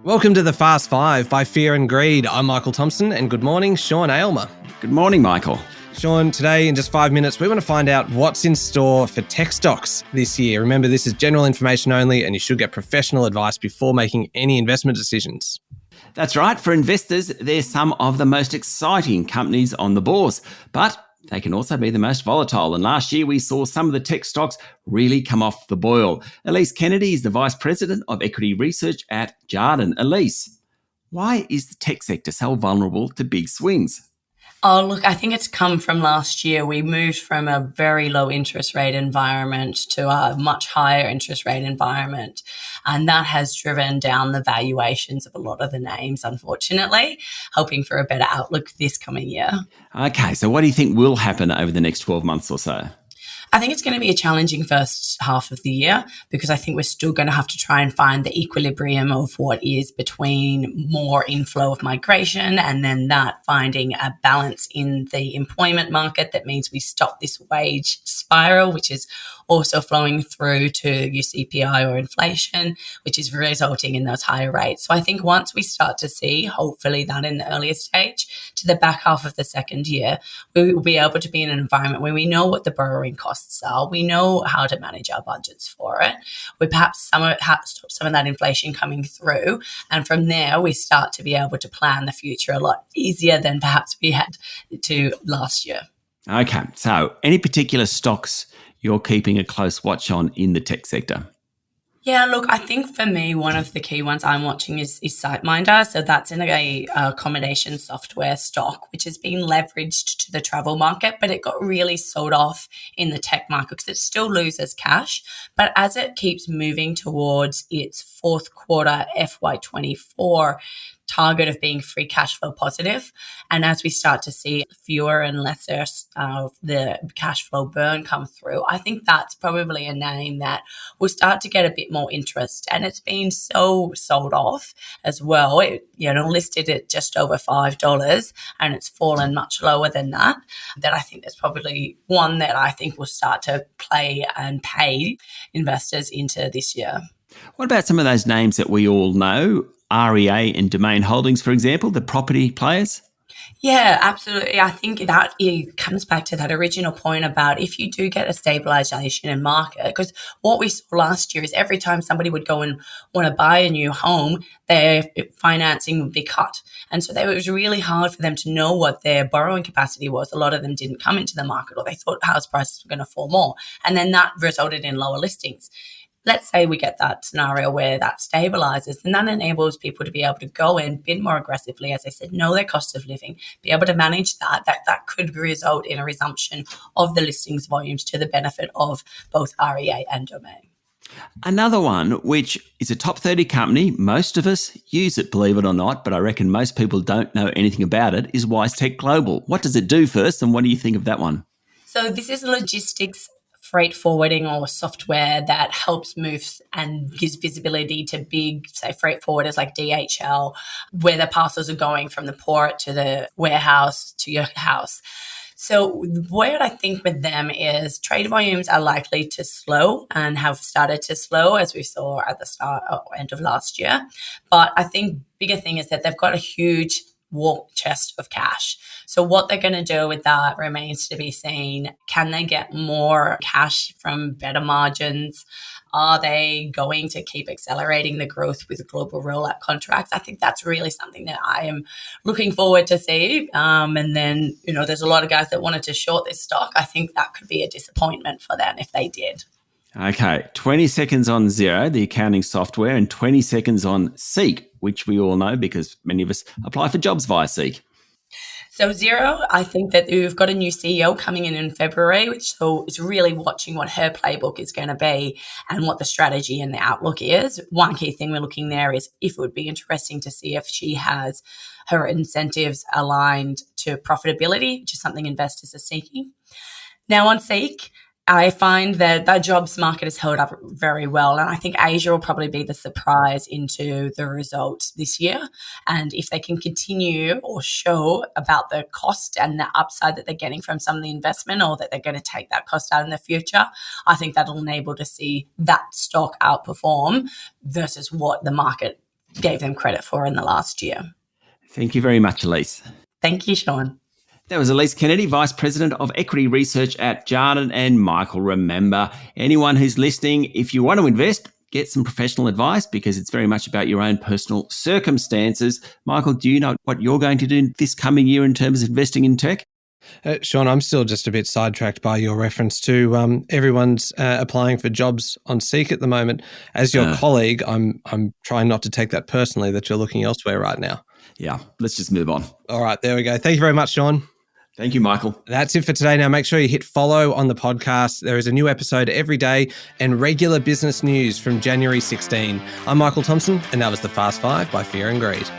Welcome to the Fast Five by Fear and Greed. I'm Michael Thompson, and good morning, Sean Aylmer. Good morning, Michael. Sean, today in just 5 minutes, we want to find out what's in store for tech stocks this year. Remember, this is general information only, and you should get professional advice before making any investment decisions. That's right. For investors, they're some of the most exciting companies on the bourse, but they can also be the most volatile. And last year, we saw some of the tech stocks really come off the boil. Elise Kennedy is the Vice President of Equity Research at Jarden. Elise, why is the tech sector so vulnerable to big swings? Oh, look, I think it's come from last year. We moved from a very low interest rate environment to a much higher interest rate environment. And that has driven down the valuations of a lot of the names, unfortunately, hoping for a better outlook this coming year. Okay, so what do you think will happen over the next 12 months or so? I think it's going to be a challenging first half of the year because I think we're still going to have to try and find the equilibrium of what is between more inflow of migration and then that finding a balance in the employment market that means we stop this wage spiral, which is also flowing through to your CPI or inflation, which is resulting in those higher rates. So I think once we start to see, hopefully that in the earlier stage, to the back half of the second year, we will be able to be in an environment where we know what the borrowing costs are. We know how to manage our budgets for it. We perhaps stop some of that inflation coming through. And from there, we start to be able to plan the future a lot easier than perhaps we had to last year. Okay, so any particular stocks you're keeping a close watch on in the tech sector? Yeah, look, I think for me, one of the key ones I'm watching is SiteMinder. So that's in a accommodation software stock, which has been leveraged to the travel market, but it got really sold off in the tech market because it still loses cash. But as it keeps moving towards its fourth quarter FY24 target of being free cash flow positive. And as we start to see fewer and lesser of the cash flow burn come through, I think that's probably a name that will start to get a bit more interest. And it's been so sold off as well. It, listed at just over $5 and it's fallen much lower than that I think there's probably one that I think will start to play and pay investors into this year. What about some of those names that we all know? REA and Domain Holdings, for example, the property players? Yeah, absolutely. I think that it comes back to that original point about if you do get a stabilization in market, because what we saw last year is every time somebody would go and want to buy a new home, their financing would be cut. And so it was really hard for them to know what their borrowing capacity was. A lot of them didn't come into the market or they thought house prices were going to fall more. And then that resulted in lower listings. Let's say we get that scenario where that stabilizes, and that enables people to be able to go in, bid more aggressively, as I said, know their cost of living, be able to manage that could result in a resumption of the listings volumes to the benefit of both REA and Domain. Another one, which is a top 30 company, most of us use it, believe it or not, but I reckon most people don't know anything about it, is WiseTech Global. What does it do first, and what do you think of that one? So this is logistics freight forwarding or software that helps move and gives visibility to big, say, freight forwarders like DHL, where the parcels are going from the port to the warehouse to your house. So what I think with them is trade volumes are likely to slow and have started to slow, as we saw at the start or end of last year. But I think bigger thing is that they've got a huge war chest of cash. So what they're going to do with that remains to be seen. Can they get more cash from better margins? Are they going to keep accelerating the growth with global rollout contracts? I think that's really something that I am looking forward to see. And then, there's a lot of guys that wanted to short this stock. I think that could be a disappointment for them if they did. Okay, 20 seconds on Xero, the accounting software, and 20 seconds on Seek, which we all know because many of us apply for jobs via Seek. So Xero, I think that we've got a new CEO coming in February, which so is really watching what her playbook is going to be and what the strategy and the outlook is. One key thing we're looking there is if it would be interesting to see if she has her incentives aligned to profitability, which is something investors are seeking. Now on Seek, I find that the jobs market has held up very well. And I think Asia will probably be the surprise into the results this year. And if they can continue or show about the cost and the upside that they're getting from some of the investment or that they're going to take that cost out in the future, I think that'll enable to see that stock outperform versus what the market gave them credit for in the last year. Thank you very much, Elise. Thank you, Sean. That was Elise Kennedy, Vice President of Equity Research at Jarden and Michael. Remember, anyone who's listening, if you want to invest, get some professional advice because it's very much about your own personal circumstances. Michael, do you know what you're going to do this coming year in terms of investing in tech? Sean, I'm still just a bit sidetracked by your reference to everyone's applying for jobs on Seek at the moment. As your colleague, I'm trying not to take that personally that you're looking elsewhere right now. Yeah, let's just move on. All right, there we go. Thank you very much, Sean. Thank you, Michael. That's it for today. Now, make sure you hit follow on the podcast. There is a new episode every day and regular business news from January 16. I'm Michael Thompson, and that was the Fast Five by Fear and Greed.